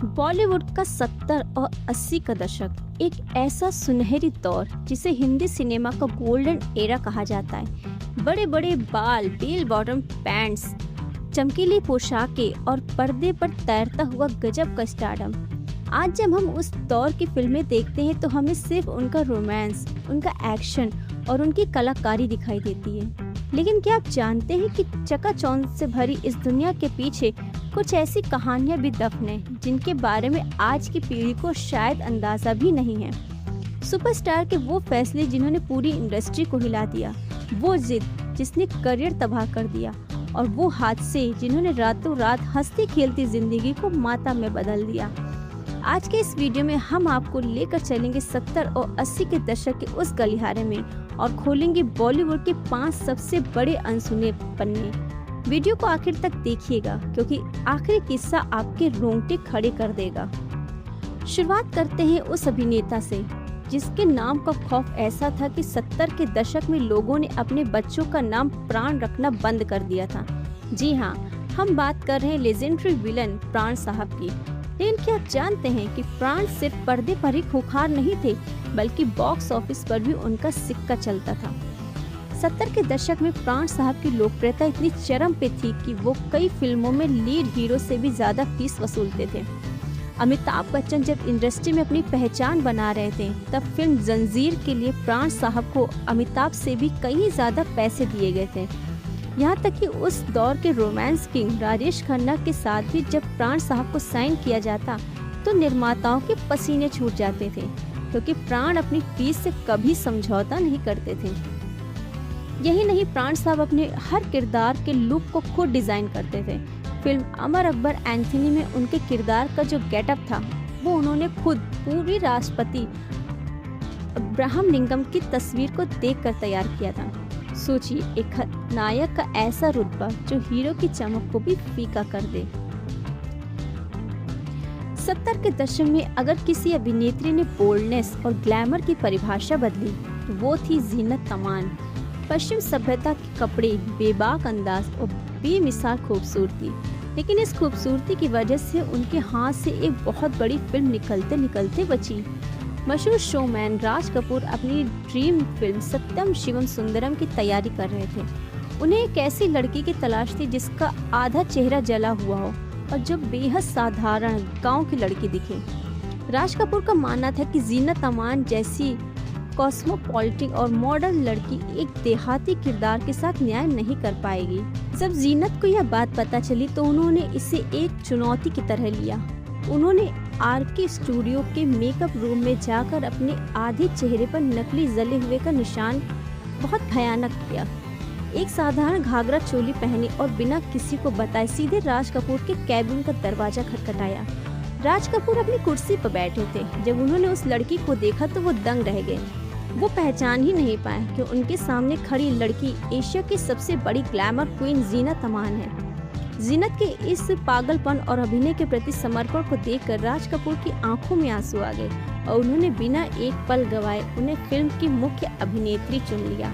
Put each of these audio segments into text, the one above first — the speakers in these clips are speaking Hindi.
बॉलीवुड का 70 और 80 का दशक एक ऐसा सुनहरी दौर जिसे हिंदी सिनेमा का गोल्डन एरा कहा जाता है। बड़े बड़े बाल, बेल बॉटम पैंट्स, चमकीली पोशाकें और पर्दे पर तैरता हुआ गजब का स्टारडम। आज जब हम उस दौर की फिल्में देखते हैं तो हमें सिर्फ उनका रोमांस, उनका एक्शन और उनकी कलाकारी दिखाई देती है। लेकिन क्या आप जानते हैं कि चकाचौंध से भरी इस दुनिया के पीछे कुछ ऐसी कहानियां भी दफन हैं जिनके बारे में आज की पीढ़ी को शायद अंदाजा भी नहीं है। सुपरस्टार के वो फैसले जिन्होंने पूरी इंडस्ट्री को हिला दिया, वो जिद जिसने करियर तबाह कर दिया, और वो हादसे जिन्होंने रातों रात हंसती खेलती जिंदगी को माता में बदल दिया। आज के इस वीडियो में हम आपको लेकर चलेंगे 70 और 80 के दशक के उस गलियारे में और खोलेंगे बॉलीवुड के 5 सबसे बड़े अनसुने पन्ने। वीडियो को आखिर तक देखिएगा क्योंकि आखिरी किस्सा आपके रोंगटे खड़े कर देगा। शुरुआत करते हैं उस अभिनेता से जिसके नाम का खौफ ऐसा था कि 70 के दशक में लोगों ने अपने बच्चों का नाम प्राण रखना बंद कर दिया था। जी हाँ, हम बात कर रहे हैं लेजेंडरी विलन प्राण साहब की। लेकिन क्या जानते हैं कि प्राण सिर्फ पर्दे पर ही खूंखार नहीं थे, बल्कि बॉक्स ऑफिस पर भी उनका सिक्का चलता था। 70 के दशक में प्राण साहब की लोकप्रियता इतनी चरम पे थी कि वो कई फिल्मों में लीड हीरो से भी ज्यादा फीस वसूलते थे। अमिताभ बच्चन जब इंडस्ट्री में अपनी पहचान बना रहे थे तब फिल्म जंजीर के लिए प्राण साहब को अमिताभ से भी कहीं ज्यादा पैसे दिए गए थे। यहाँ तक कि उस दौर के रोमांस किंग राजेश खन्ना के साथ भी जब प्राण साहब को साइन किया जाता तो निर्माताओं के पसीने छूट जाते थे, क्योंकि प्राण अपनी फीस से कभी समझौता नहीं करते थे। यही नहीं, प्राण साहब अपने हर किरदार के लुक को खुद डिजाइन करते थे। फिल्म अमर अकबर एंथनी में उनके किरदार का जो गेटअप था वो उन्होंने खुद पूर्वी राष्ट्रपति अब्राहम लिंकन की तस्वीर को देखकर तैयार किया था। सोचिए, एक नायक का ऐसा रुतबा जो हीरो की चमक को भी फीका कर दे। 70 के दशक में अगर किसी अभिनेत्री ने बोल्डनेस और ग्लैमर की परिभाषा बदली तो वो थी जीनत अमान। पश्चिम सभ्यता के कपड़े, बेबाक अंदाज और बेमिसाल खूबसूरती। लेकिन इस खूबसूरती की वजह से उनके हाथ से एक बहुत बड़ी फिल्म निकलते निकलते बची। मशहूर शोमैन राज कपूर अपनी ड्रीम फिल्म सत्यम शिवम सुंदरम की तैयारी कर रहे थे। उन्हें एक ऐसी लड़की की तलाश थी जिसका आधा चेहरा जला हुआ हो और जो बेहद साधारण गांव की लड़की दिखे। राज कपूर का मानना था कि जीनत अमान जैसी कॉस्मोपॉलिटन और मॉडर्न लड़की एक देहाती किरदार के साथ न्याय नहीं कर पाएगी। जब जीनत को यह बात पता चली तो उन्होंने इसे एक चुनौती की तरह लिया। उन्होंने आरके स्टूडियो के मेकअप रूम में जाकर अपने आधे चेहरे पर नकली जले हुए का निशान बहुत भयानक किया। एक साधारण घाघरा चोली पहनी और बिना किसी को बताए सीधे राज कपूर के कैबिन का दरवाजा खटखटाया। राज कपूर अपनी कुर्सी पर बैठे थे। जब उन्होंने उस लड़की को देखा तो वो दंग रह गए। वो पहचान ही नहीं पाए कि उनके सामने खड़ी लड़की एशिया की सबसे बड़ी ग्लैमर क्वीन जीनत अमान है। जीनत के इस पागलपन और अभिनय के प्रति समर्पण को देखकर राज कपूर की आंखों में आंसू आ गए और उन्होंने बिना एक पल गवाए उन्हें फिल्म की मुख्य अभिनेत्री चुन लिया।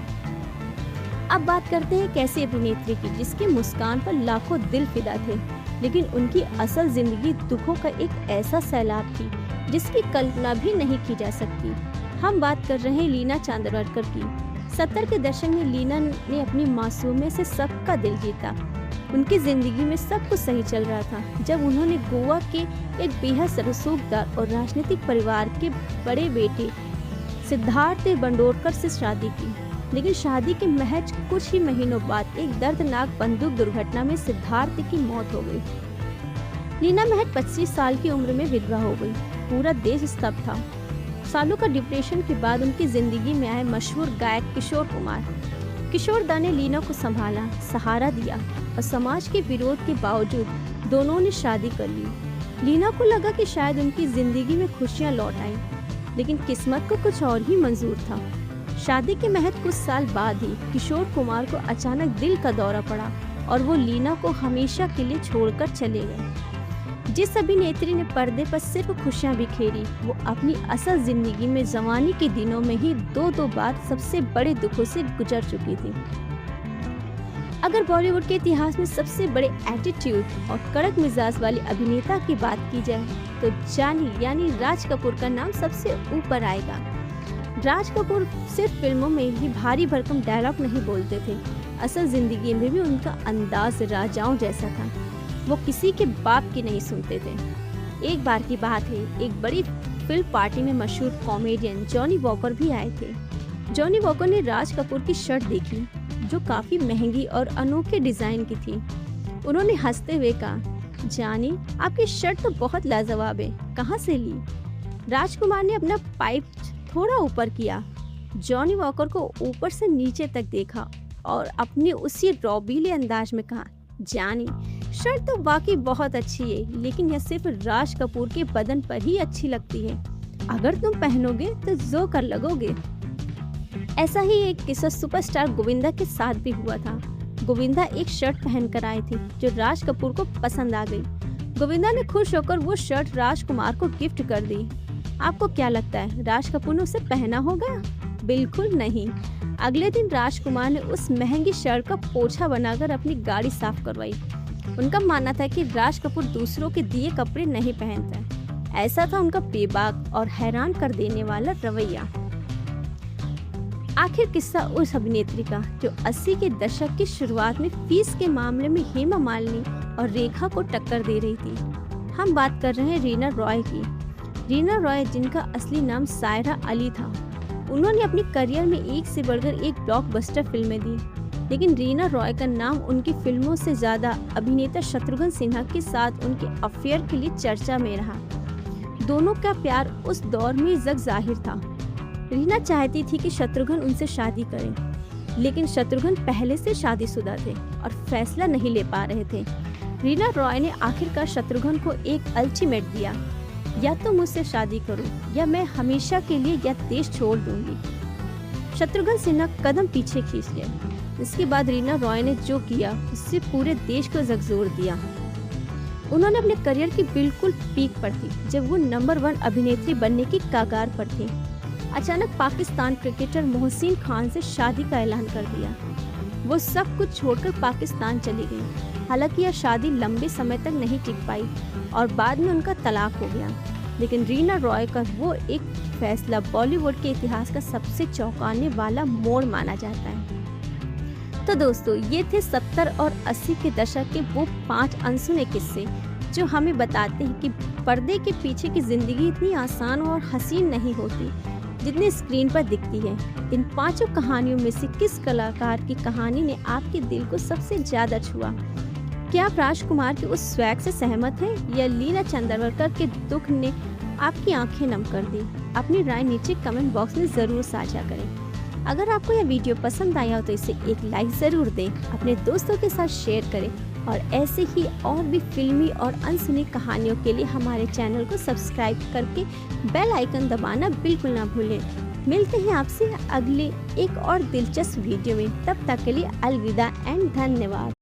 अब बात करते हैं कैसी अभिनेत्री की जिसकी मुस्कान पर लाखों दिल फिदा थे, लेकिन उनकी असल जिंदगी दुखों का एक ऐसा सैलाब थी जिसकी कल्पना भी नहीं की जा सकती। हम बात कर रहे हैं लीना चांदवरकर की। 70 के दशक में लीना ने अपनी मासूमियत से सबका दिल जीता। उनकी जिंदगी में सब कुछ सही चल रहा था जब उन्होंने गोवा के एक बेहद रसूखदार और राजनीतिक परिवार के बड़े बेटे सिद्धार्थ बंडोरकर से शादी की। लेकिन शादी के महज कुछ ही महीनों बाद एक दर्दनाक बंदूक दुर्घटना में सिद्धार्थ की मौत हो गई। लीना महज 25 साल की उम्र में विधवा हो गई। पूरा देश स्तब्ध था। सालों का डिप्रेशन के बाद उनकी जिंदगी में आए मशहूर गायक किशोर कुमार। किशोर दा ने लीना को संभाला, सहारा दिया और समाज के विरोध के बावजूद दोनों ने शादी कर ली। लीना को लगा कि शायद उनकी जिंदगी में खुशियां लौट आईं, लेकिन किस्मत को कुछ और ही मंजूर था। शादी के महज कुछ साल बाद ही किशोर कुमार को अचानक दिल का दौरा पड़ा और वो लीना को हमेशा के लिए छोड़कर चले गए। जिस अभिनेत्री ने पर्दे पर सिर्फ खुशियां बिखेरी वो अपनी असल जिंदगी में जवानी के दिनों में ही दो बार सबसे बड़े दुखों से गुजर चुकी थी। अगर बॉलीवुड के इतिहास में सबसे बड़े एटीट्यूड और कड़क मिजाज वाले अभिनेता की बात की जाए तो जानी यानी राज कपूर का नाम सबसे ऊपर आएगा। राज कपूर सिर्फ फिल्मों में ही भारी भरकम डायलॉग नहीं बोलते थे, असल जिंदगी में भी उनका अंदाज राजाओं जैसा था। वो किसी के बाप की नहीं सुनते थे। एक बार की बात है, एक बड़ी फिल्म पार्टी में मशहूर कॉमेडियन जॉनी वॉकर भी आए थे। जॉनी वॉकर ने राज कपूर की शर्ट देखी जो काफी महंगी और अनोखे डिजाइन की थी। उन्होंने हंसते हुए कहा, जानी आपकी शर्ट तो बहुत लाजवाब है, कहाँ से ली? राजकुमार ने अपना पाइप थोड़ा ऊपर किया, जॉनी वॉकर को ऊपर से नीचे तक देखा और अपने उसी रौबीले अंदाज में कहा, जानी शर्ट तो वाकई बहुत अच्छी है, लेकिन यह सिर्फ राज कपूर के बदन पर ही अच्छी लगती है। अगर तुम पहनोगे तो जोकर लगोगे। ऐसा ही एक किस्सा सुपरस्टार गोविंदा के साथ भी हुआ था। गोविंदा एक शर्ट पहनकर आई थी जो राज कपूर को पसंद आ गई। गोविंदा ने खुश होकर वो शर्ट राजकुमार को गिफ्ट कर दी। आपको क्या लगता है, राज कपूर ने उसे पहना होगा? बिल्कुल नहीं। अगले दिन राजकुमार ने उस महंगी शर्ट का पोछा बनाकर अपनी गाड़ी साफ करवाई। उनका मानना था कि राज कपूर दूसरों के दिए कपड़े नहीं पहनता। ऐसा था उनका बेबाक और हैरान कर देने वाला रवैया। आखिर किस्सा उस अभिनेत्री का जो 80 के दशक की शुरुआत में फीस के मामले में हेमा मालिनी और रेखा को टक्कर दे रही थी। हम बात कर रहे हैं रीना रॉय की। रीना रॉय, जिनका असली नाम सायरा अली था, उन्होंने अपनी करियर में एक से बढ़कर एक ब्लॉकबस्टर फिल्में दी, लेकिन रीना रॉय का नाम उनकी फिल्मों से ज्यादा अभिनेता शत्रुघ्न सिन्हा के साथ उनके अफेयर के लिए चर्चा में रहा। दोनों का प्यार उस दौर में जग जाहिर था। रीना चाहती थी कि शत्रुघ्न उनसे शादी करें, लेकिन शत्रुघ्न पहले से शादीशुदा थे और फैसला नहीं ले पा रहे थे। रीना रॉय ने आखिरकार शत्रुघ्न को एक अल्टीमेट दिया, या तो मुझसे शादी करो या मैं हमेशा के लिए यह देश छोड़ दूंगी। शत्रुघ्न सिन्हा कदम पीछे खींच गए। इसके बाद रीना रॉय ने जो किया उससे पूरे देश को झकझोर दिया। उन्होंने अपने करियर की बिल्कुल पीक पर थी, जब वो नंबर 1 अभिनेत्री बनने की कगार पर थी। अचानक पाकिस्तान क्रिकेटर मोहसिन खान से शादी का ऐलान कर दिया। वो सब कुछ छोड़कर पाकिस्तान चली गई। हालांकि यह शादी लंबे समय तक नहीं टिक पाई और बाद में उनका तलाक हो गया, लेकिन रीना रॉय का वो एक फैसला बॉलीवुड के इतिहास का सबसे चौंकाने वाला मोड़ माना जाता है। तो दोस्तों, ये थे 70 और 80 के दशक के वो 5 अनसुने किस्से जो हमें बताते हैं कि पर्दे के पीछे की जिंदगी इतनी आसान और हसीन नहीं होती जितनी स्क्रीन पर दिखती है। इन 5 कहानियों में से किस कलाकार की कहानी ने आपके दिल को सबसे ज्यादा छुआ? क्या आप राजकुमार के उस स्वैग से सहमत हैं या लीना चंद्रवरकर के दुख ने आपकी आंखें नम कर दी? अपनी राय नीचे कमेंट बॉक्स में जरूर साझा करें। अगर आपको यह वीडियो पसंद आया हो तो इसे एक लाइक जरूर दें, अपने दोस्तों के साथ शेयर करें और ऐसे ही और भी फिल्मी और अनसुनी कहानियों के लिए हमारे चैनल को सब्सक्राइब करके बेल आइकन दबाना बिल्कुल ना भूलें। मिलते हैं आपसे अगले एक और दिलचस्प वीडियो में। तब तक के लिए अलविदा एंड धन्यवाद।